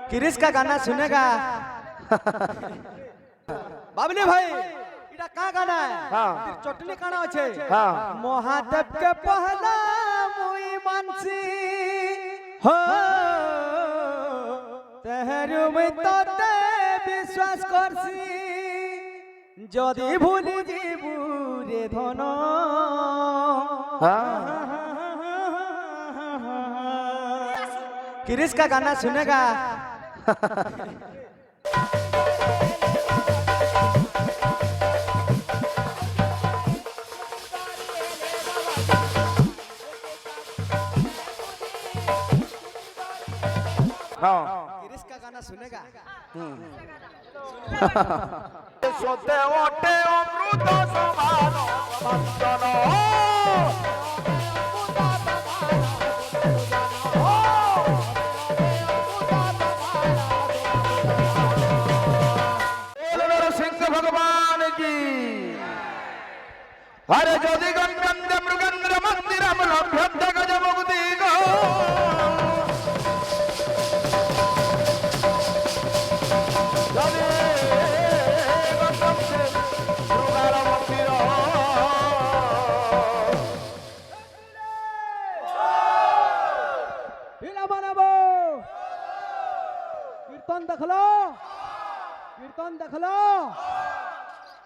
Chris का गाना सुनेगा। बाबली भाई इटा का गाना है? हाँ। चटनी गाना अच्छे। हाँ। महादेव के पहला मुई मानसी हो तेहरू में तोते विश्वास करसी जदि भूली जीबू रे धन। क्रिस का गाना सुनेगा। क्रिस का गाना सुनेगा। सोते ओटे अमृत समान बंदन सिंह भगवान की। अरे ज्योति गंगंद मृगेंद्र मंदिरम लभ्यते गज मुक्ति गो कीर्तन देखलो, कीर्तन देखलो,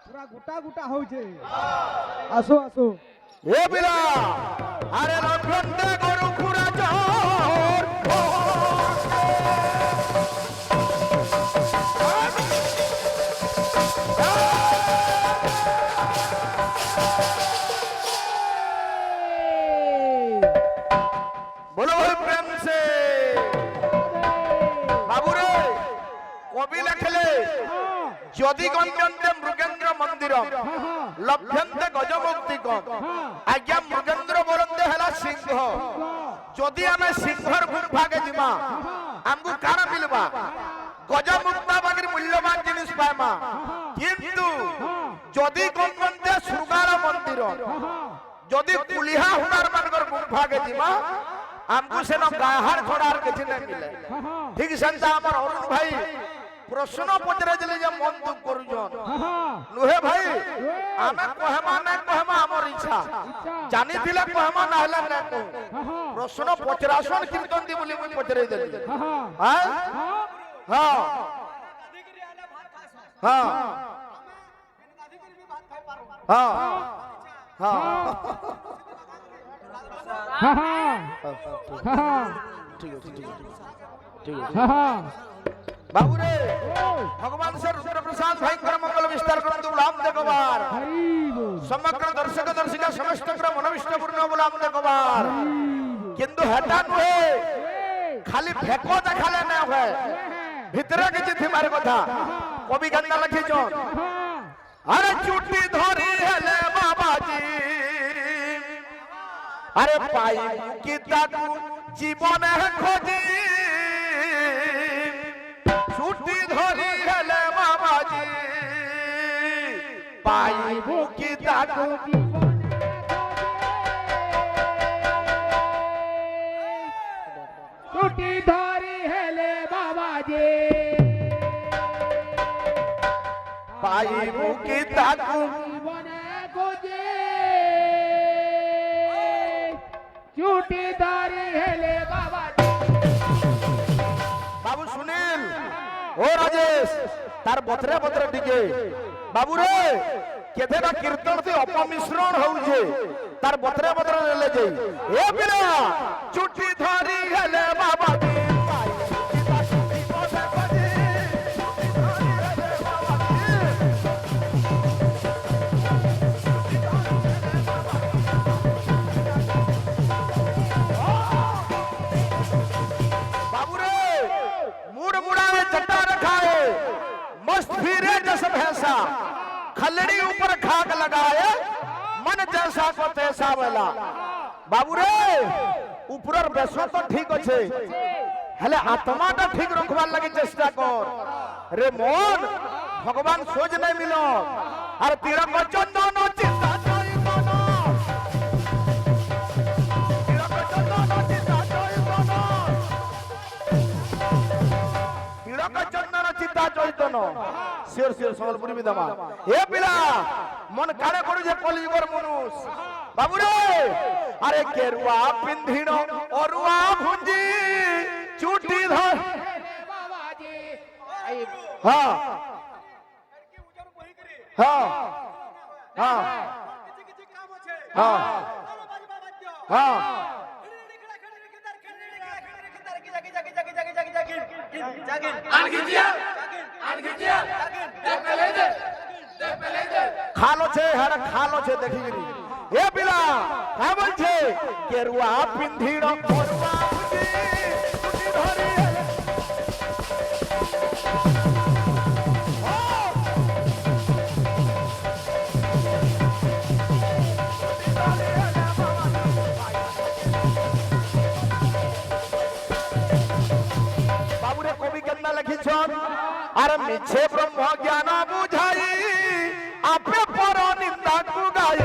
पूरा गुटा गुटा हो जे। आसो आसो ए बिला अरे लभ्यते गुरु खुरा जोर बोलो भाई प्रेम से बाबू रे कवि लिखले ज्योति गंगंदे मृगेंद्र मंदिर लभ्यन्ते गजमुक्ति आज्ञा मृगेंद्र बोलते हला सिंह जदि आमे सिंहर गुफा के जिमा हमको काना मिलबा गजमुक्ता बागरी मूल्यवान जिनिस पाएमा किंतु जदि गंगंदे सुरगार मंदिर जदि कुलिहा हुनार मानकर गुफा के जिमा हमको से न गाहार छोड़ार किछि नहीं मिले। ठीक सेंता हमर अरुण भाई प्रश्न पचरे दिले जे मन दुख करूजन नुहे भाई आमे कहमा न कहमा हमर इच्छा जानि दिले कहमा न हला न को प्रश्न पचरासन कीर्तन दी बोली मुई पचरे देली। हां हां हां हां हां बाबू रे भगवान से रुद्र प्रसाद भाई कर मंगल विस्तार करंतु बुलाम देखबार समग्र दर्शक दर्शिका समस्त क्रम मनविष्ट पूर्ण बुलाम देखबार किंतु हटा नुहे खाली फेको देखाले न होय भितरे किछि थिमार कथा कवि गंदा लिखि जो अरे चुटी धरी हेले बाबाजी अरे पाई की ताकू जीवन खोजी छुट्टी धरी हेले बाबाजी पाई की ताकू छुट्टी धरी हेले बाबाजी पाई की ताकू छुट्टी धरी हेले बाबाजी। बाबू सुनील ओ राजेश तार बतरे बतरे टिके बाबू रे केतेटा कीर्तन से अपमिश्रण होउछे तार बतरे बतरे ले जाई ए बिना चुट्टी धरी हेले बाबा जी बाबू रे मुड़ मुड़ा में जट्टा रखा है मस्त फिरे जैसे भैंसा खलड़ी ऊपर खाक लगाए मन जैसा को तैसा वाला बाबू रे ऊपर बेसो तो ठीक अच्छे हेले आत्मा तो ठीक रखवार लगे चेष्टा कर रे मन भगवान सोच नहीं मिलो अरे तेरा बचन दोनों चिंता जोई मनो तेरा बचन दोनों चिंता जोई मनो চৈতন্য শিওর শিওর সম্বলপুরি বি দেবা এ পিলা মন কাড়ে করু যে কলিযুগর মানুষ বাবু রে আরে কেরুয়া পিন্ধিণ অরুয়া ভুঞ্জি চুটি ধর বাবাজি এই হ্যাঁ হ্যাঁ হ্যাঁ হ্যাঁ হ্যাঁ খাল আছে হ্যাঁ খাল আছে দেখি এ পিলা কা বলছে কেরুয়া পিন্ধিণ অরুয়া ভুঞ্জি চুটি ধরি বাবুরে কবি কেন্না লিখিছন আর মিছে ব্রহ্ম জ্ঞান বুঝাই আপে পর নিন্দা কু গাই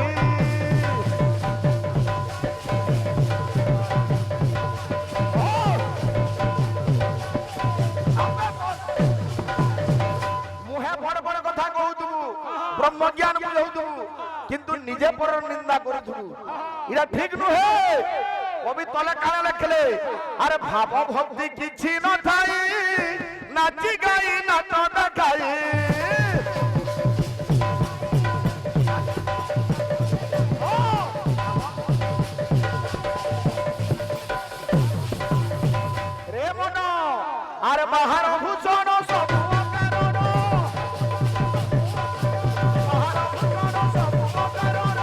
মুহে বড় বড় কথা কহুতুবু ব্রহ্ম জ্ঞান বুঝাউতুবু কিন্তু নিজে পর নিন্দা করুতুবু এটা ঠিক নুহে কবি তলে কানে লেখলে আরে ভাব ভক্তি কিছু নথাই নাচি গাই নাচ দেখাই রে মন আরে বাহার ভূষণ সব কারণ বাহার ভূষণ সব কারণ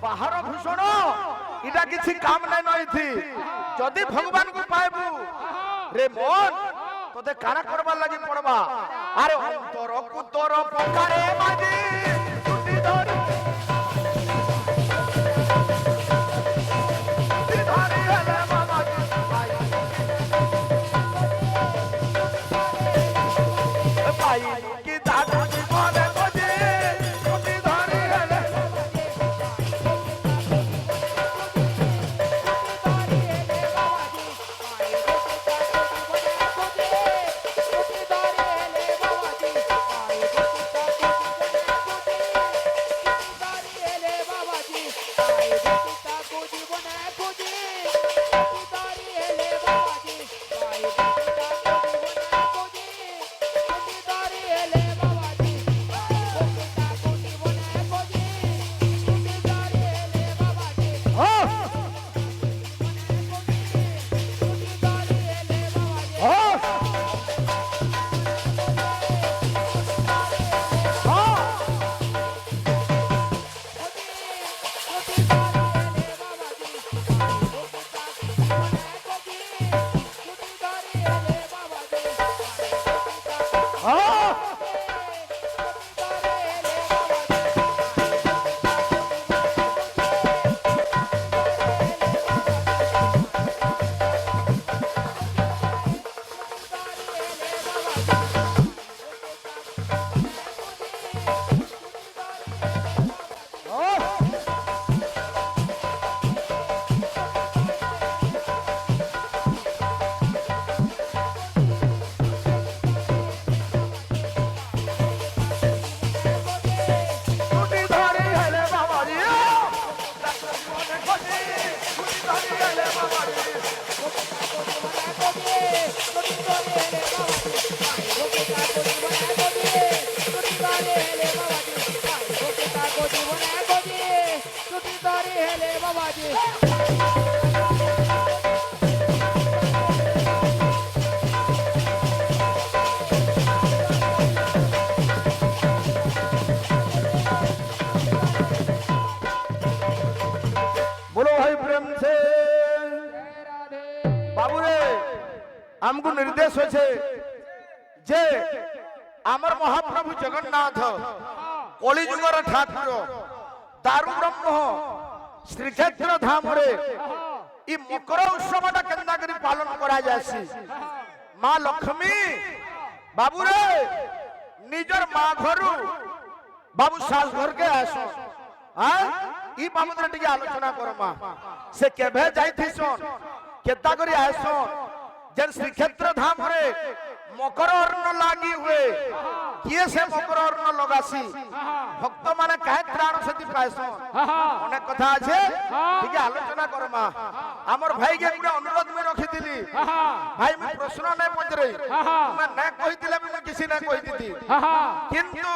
বাহার ভূষণ এটা কিছু কাম নাই নইথি যদি ভগবান কু পাইবু রে মন তোতে কারা করবার লাগি পড়বা আরে অন্তর কুতর পকারে মাঝি টুটি ধরি টুটি ধরি হেলে মামাজি পাই কি দাদা জীবনে খোঁজে টুটি ধরি হেলে हमको निर्देश होছে যে আমার মহাপ্রভু জগন্নাথ কলিযুগর ঠাকুর দারু ব্রহ্ম শ্রীক্ষেত্র ধামরে ই মকর উৎসবটা কেন্দ্র করে পালন করা যাচ্ছে মা লক্ষ্মী বাবুরে নিজর মা ঘরু বাবু শাশ ঘরকে আস হ্যাঁ ই বাবদরে টিকে আলোচনা কর মা সে কেভে যাইথিছন কেতা করি আইছন যে শ্রীক্ষেত্র ধামরে মকর অর্ণ লাগি হুয়ে কিয়ে সে মকর অর্ণ লগাসি ভক্ত মানে কাহে ত্রাণ সেতি পাইছ অনেক কথা আছে ঠিক আলোচনা করমা আমার ভাইকে গুড়া অনুরোধ মে রখিଥିଲି ভাই মু প্রশ্ন নাই পচরে তুমি না কইতিলে মু কিছু না কইতিতি কিন্তু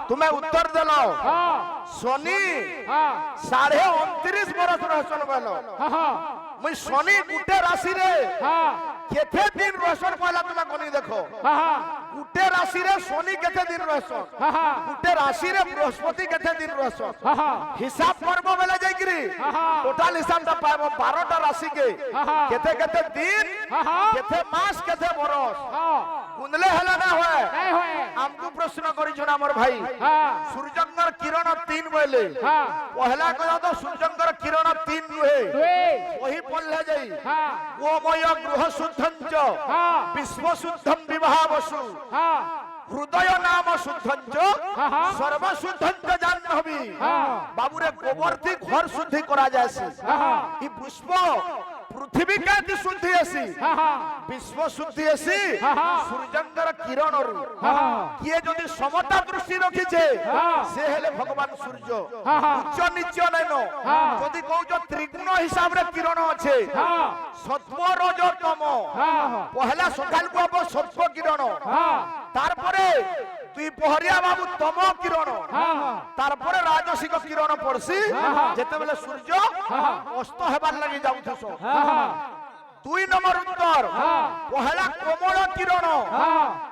তুমি উত্তর দেল শনি 29.5 বরস রহসন বলো মুই শনি গুটে রাশি রে কেতে দিন রহসন পয়লা তুমি গনি দেখো গুটে রাশি রে শনি কেতে দিন রহসন গুটে রাশি রে বৃহস্পতি কেতে দিন রহসন হিসাব করব বেলা যাইকরি টোটাল হিসাবটা পাবো 12টা রাশি কে কেতে কেতে দিন কেতে মাস কেতে বরস গুনলে হলা না হয় আমকু প্রশ্ন করিছ না আমার ভাই সূর্যঙ্গর কিরণ 3 বলে পহলা কথা তো সূর্যঙ্গর কিরণ 3 নুহে ওহি পড়লে যাই গোময় গৃহ শুদ্ধঞ্চ বিশ্ব শুদ্ধম বিবাহ বসু হৃদয় নাম শুদ্ধঞ্চ সর্ব শুদ্ধঞ্চ জাহ্নবী বাবুরে গোবর থি ঘর শুদ্ধি করা যায়ছে ই পুষ্প পৃথিবী কাতি শুদ্ধি আসি বিশ্ব শুদ্ধি আসি সূর্যঙ্গর কিরণরু কিয়ে যদি সমতা দৃষ্টি রখিছে সে হেলে ভগবান সূর্য উচ্চ নিচ্চ নাইন যদি কৌছ ত্রিগুণ হিসাবে কিরণ আছে সত্ব রজ তম পহলা সকালকু হব সত্ব কিরণ তারপরে তুই পহরিয়া বাবু তম কিরণ তারপরে রাজসিক কিরণ পড়ছি যেতেবেলে সূর্য অস্ত হেবার লাগি যাউছস 2 নম্বর উত্তর পহলা কোমল কিরণ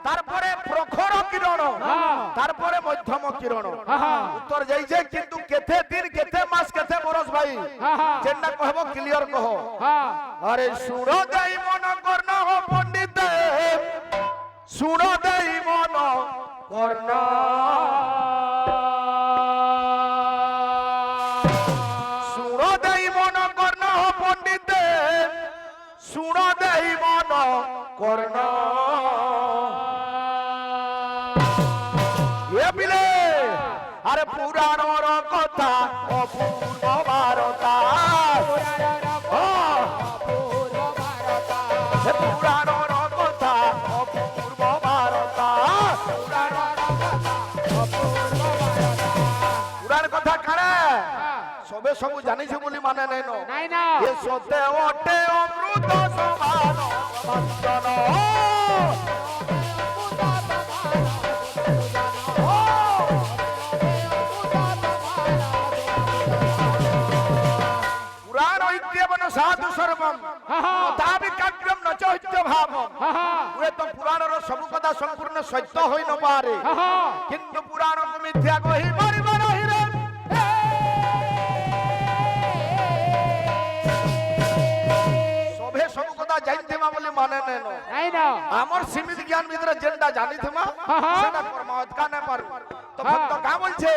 তারপরে প্রখর কিরণ তারপরে মধ্যম কিরণ উত্তর যাইছে কিন্তু কেতে দিন কেতে মাস কেতে বরস ভাই যেটা কহব ক্লিয়ার কহ আরে শুণ যাই মন কর্ণ পণ্ডিত শুণ দেই মন কর্ণ শুণ দেই মন কর্ণ পণ্ডিত শুণ দেই মন কর্ণ এ বিলে আরে পুরাণর কথা অপূর্ব বারতা পুরাণর কথা অপূর্ব বারতা পুরাণ কথা কারে সবে সবু জানিছে বলি মানে নাই না এ সতে ওটে অমৃত সমান বন্দন পুরাণ ঐক্যবন সাধু সর্বম তাবিকাগ্রম ন চৈত্য ভাবম উয়ে তো পুরাণর সবু কথা সম্পূর্ণ সত্য হই ন পারে কিন্তু পুরাণকে মিথ্যা কহি মারিব রহি রে সবে সবু কথা জানিথিমা বলি মানে নাই না আমার সীমিত জ্ঞান ভিতরে যেটা জানিথিমা সেটা কর্ম অতকা না পারু তো ভক্ত কা বলছে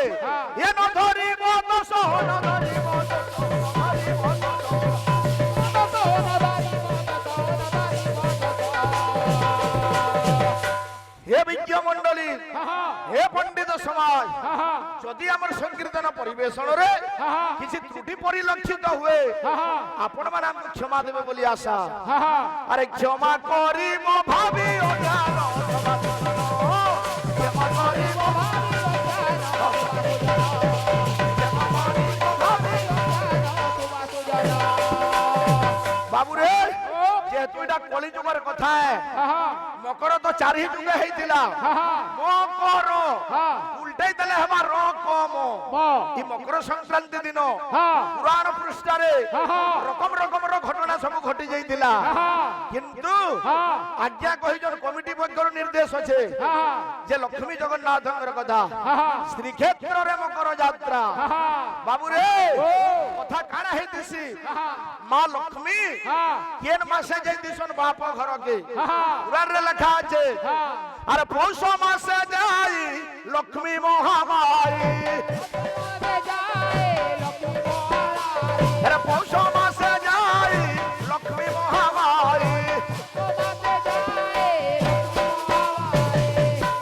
এ ন ধরিব দোষ ন ধরিব হে বিজ্ঞ মন্ডলী হে পণ্ডিত সমাজ যদি আমার সংকীর্তন পরিবেশনরে কিছু ত্রুটি পরিলক্ষিত হুয়ে আপন মানে আমাকে ক্ষমা দেবে বলি আশা আরে ক্ষমা করিব ভাবি অজ্ঞান ক্ষমা করিব বাবুরে যেহেতু এটা কলিযুগের কথা মকর তো 4 যুগে হইতিলা মকর উল্টাই দেলে হবা রকম এই মকর সংক্রান্তি দিন পুরাণ পৃষ্ঠারে রকম রকমর ঘটনা সব ঘটি যাইতিলা কিন্তু আজ্ঞা কহিজন কমিটি পক্ষর নির্দেশ আছে যে লক্ষ্মী জগন্নাথঙ্কর কথা শ্রীক্ষেত্রে মকর যাত্রা বাবুরে কথা কানা হইতিছি মা লক্ষ্মী কেন মাসে যাইতিছন বাপ ঘরকে পুরাণে লেখা আছে আরে পৌষ মাসে যাই লক্ষ্মী মহামায়ী আরে পৌষ মাসে যাই লক্ষ্মী মহামায়ী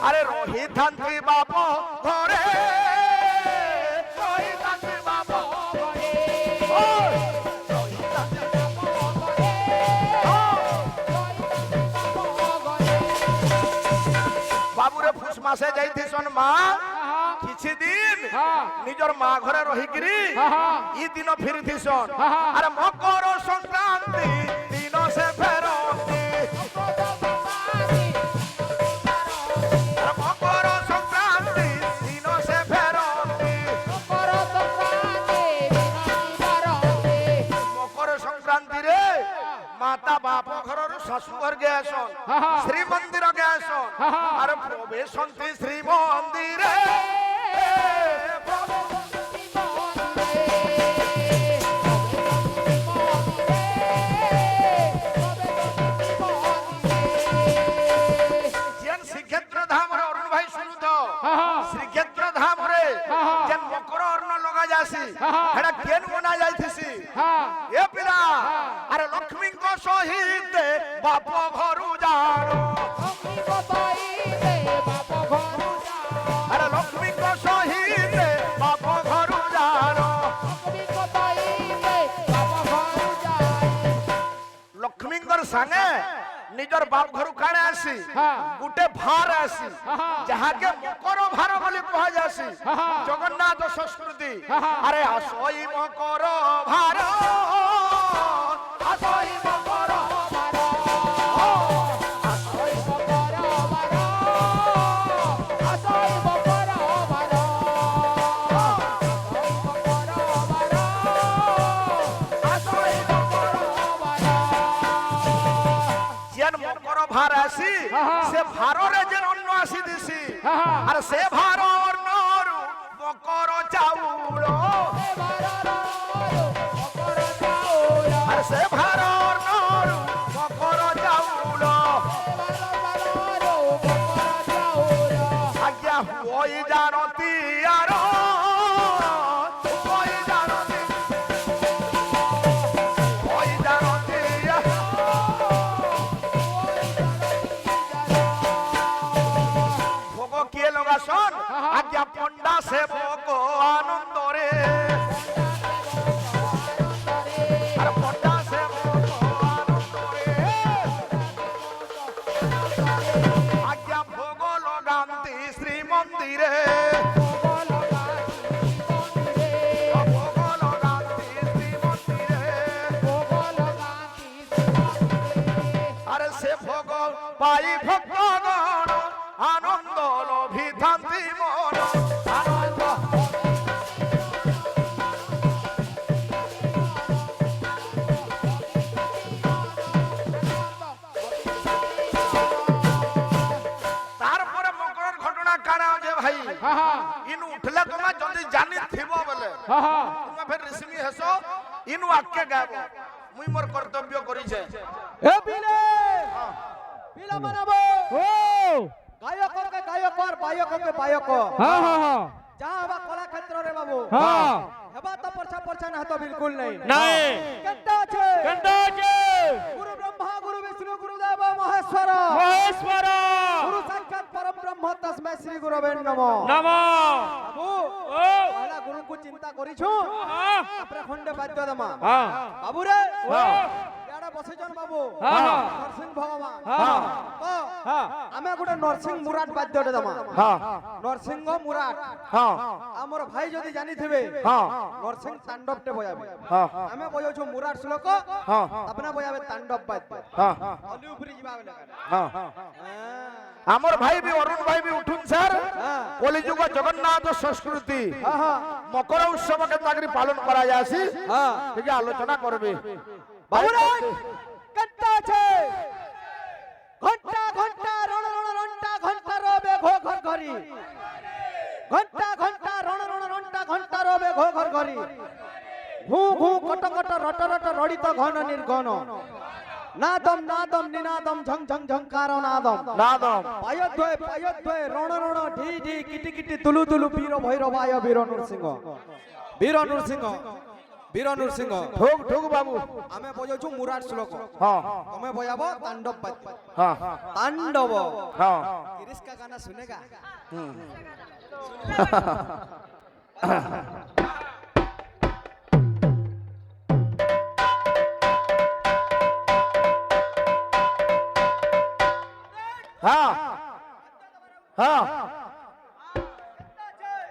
আরে রোহিতান্ত্রী বাপ ঘরে রোহিতান্ত্রী বাপ ঘরে মাসে যাইথিসন মা কিছু দিন নিজর মা ঘরে রহিকিরি ই দিন ফিরিথিসন আরে মকর সংক্রান্তি দিন সে ফেরতি আরে মকর সংক্রান্তি দিন সে ফেরতি মকর সংক্রান্তি রে মাতা বাপ ঘরর শাশু ঘর গেছন শ্রীমন্দির গেছন আর প্রবেশ শ্রীমন্দিরে যেন শ্রীক্ষেত্র ধামরে অরুণ ভাই শুনু তো শ্রীক্ষেত্র ধামরে যেন মকর অর্ণ লগা যাসি এটা কেন মনা যাইতিসি এ পিলা আরে লক্ষ্মীঙ্ক সহিত বাপ ঘরু জানো আরে লক্ষ্মীঙ্ক সহিত বাপ ঘরু জানো লক্ষ্মীঙ্কর সাঙ্গে নিজর বাপ ঘরু কানে আসি গুটে ভার আসি যাহাকে মকর ভার বলি কুহা যাসি জগন্নাথ সংস্কৃতি আরে আসই মকর ভার আসই মকর ভার আসি সে ভাররে যে অন্য আসি দিছি আর সে ভার অন্যরু মকর চাউল আর সে ভার অন্যরু মকর চাউল আজ্ঞা ওই জানতি আর ওই জানতি ওই জানতি লগাসন আজ্ঞা পন্ডা সেবক আনন্দরে আর পন্ডা সেবক আনন্দরে আজ্ঞা ভোগ লগান্তি শ্রীমন্দিরে ভোগ লগান্তি শ্রীমন্দিরে আরে সে ভোগ পাই ভক্তগণ আনন্দ লভিথান্তি মন আনন্দ তারপরে মকর ঘটনা কানা যে ভাই ইনু উঠলে তোমার যদি জানি থিব বলে তুমি ফের ঋষি হেস ইনু আকে গাব মুই মোর কর্তব্য করিছে এ বিলে বিলা মানাবো ও গায়ককে গায়কর বায়ককে বায়ক যা হবা কলা ক্ষেত্র রে বাবু হেবা তো পরছা না তো বিলকুল নাই কেনটা আছে গুরু ব্রহ্মা গুরু বিষ্ণু গুরুদেব মহেশ্বর গুরু সাক্ষাৎ পরম ব্রহ্ম তস্मै শ্রী গুরবে নমঃ বাবু পহলা গুরু কো চিন্তা করিছু তারপরে খন্ডে বাদ্য দমা বাবু রে ইয়াড়া বসেছন বাবু নরসিংহ ভগবান তো আমি গোটে নরসিংহ মুরাট বাদ্যଟେ দমা নরসিংহ মুরাট আমার ভাই যদি জানিথিবে নরসিংহ তাণ্ডবটে বজাবে আমি বজাউছু মুরাট শ্লোক আপনা বজাবে তাণ্ডব বাদ্য অলি উপরি ଯିବା বলে আমার ভাই বি অরুণ ভাই বি উঠুন স্যার কলিযুগ জগন্নাথ সংস্কৃতি মকর উৎসবকে তাগরি পালন করা যাসি ঠিক আলোচনা করবে বাবুরা কত্তা আছে ঘন্টা ঘন্টা রণ রণ রন্টা ঘন্টা রবে ঘো ঘর ঘরি ঘন্টা ঘন্টা রণ রণ রন্টা ঘন্টা রবে ঘো ঘর ঘরি ঘু ঘু কট কট রট রট রড়িত ঘন নির্ঘন নাদম নাদম নিনাদম ঝং ঝং ঝংকার নাদম পায়দ্বয় রণ রণ ঢি ঢি কিটি কিটি তুলু তুলু বীর ভৈরবায় বীর নরসিংহ বীর নরসিংহ ঠোক ঠোক বাবু আমি বজাউছু মুরাট শ্লোক তুমি বজাবো তাণ্ডব বাদ্য তাণ্ডব गिरीश का गाना सुनेगा हाँ हाँ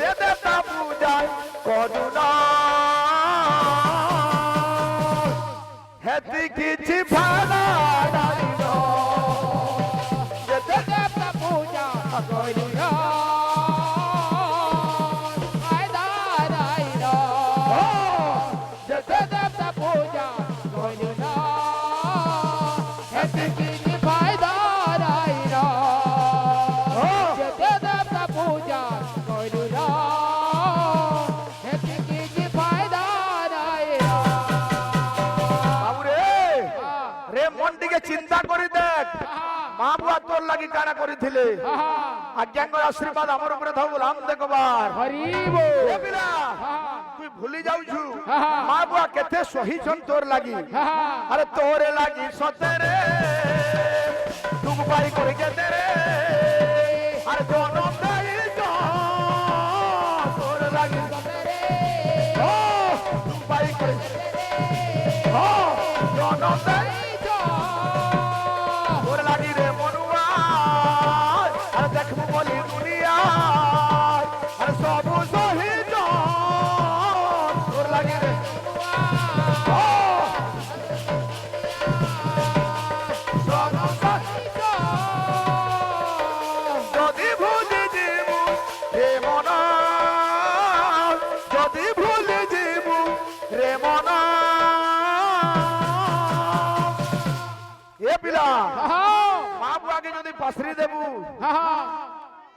যেতে দেবতা পূজায় করুণা হেতি কিছু ভাড়া নাইল যেতে দেবতা পূজা করিল ফায়দা নাইল যেতে দেবতা পূজা করিল হেতে কিছু ফায়দা নাইল যেতে দেবতা পূজা করিল হেতে কিছু ফায়দা নাইল বাবু রে মনটিকে চিন্তা করে দেখ মা বুয়া তোর লাগি কানা করিଥିଲେ আজ্ঞাঙ্গর আশীর্বাদ আমার উপরে থাও বলাম দেখবার হরিব এ পিলা তুই ভুলি যাউছু মা বুয়া কেতে সহিছন তোর লাগি আরে তোরে লাগি সতেরে তুগু পাই করে কেতে রে আরে জনম দেই তোর লাগি ও তুগু পাই করে ও জনম দেই তোর লাগি রে মনুয়া আরে দেখবো বলি দুনিয়া আরে সবু সহিত তোর লাগি রে ও সবু সহিত যদি ভুলি যাবো রে মনা যদি ভুলি যাবো রে মনা এ পিলা মা বুয়াকে যদি পাশরি দেবু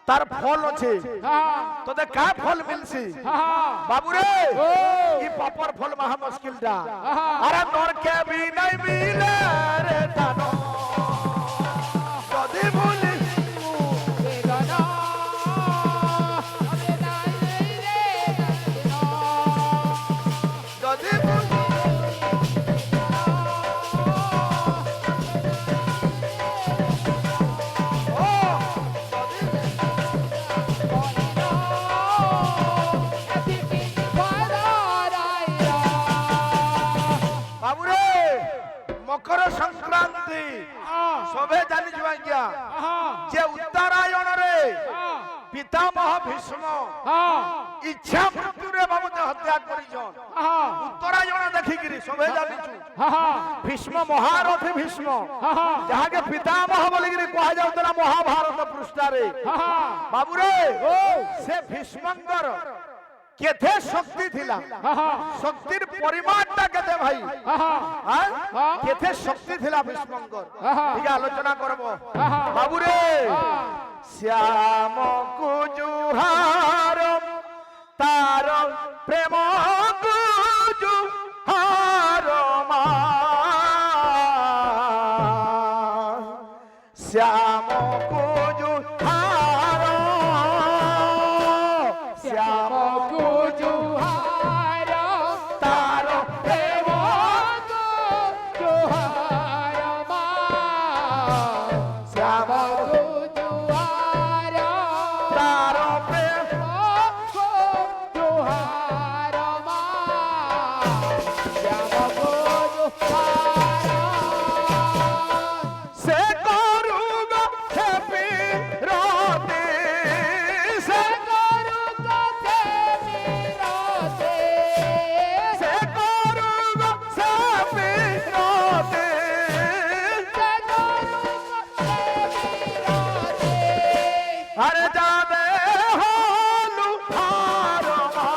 তার ফল আছে তোদের কা ফল মিলছি বাবু রে ই পাপর ফল মহা মুশকিলটা আরে নরকে বি নাই মিলে রে জানো যদি ভুলি বেদনা হবে নাই রে যদি ভুলি ও বাবু রে মকর সংক্রান্তি সবে জানি আজ্ঞা যে উত্তরায়ণ রে পিতামহ ভীষ্ম ইচ্ছা মৃত্যুরে বাবুতে হত্যা করিছন উত্তরায়ণ দেখিকিরি সবে জানিছু ভীষ্ম মহারথী ভীষ্ম যাহাকে পিতামহ বলিকিরি কুহা যাউতলা মহাভারত পৃষ্ঠারে বাবু রে সে ভীষ্মঙ্কর কেতে শক্তি থিলা শক্তির পরিমাণটা কেতে ভাই কেতে শক্তি থিলা ভীষ্মঙ্কর ঠিক আলোচনা করব বাবু রে শ্যাম কুজুহার তার প্রেম কুজুহার মা শ্যাম কুজুহার শ্যাম তার প্রেম শ্যাম তার প্রেম সে করুগ হেপি রতে সে সে করুগ হেপি রতে আরে যাবে হলু হার মা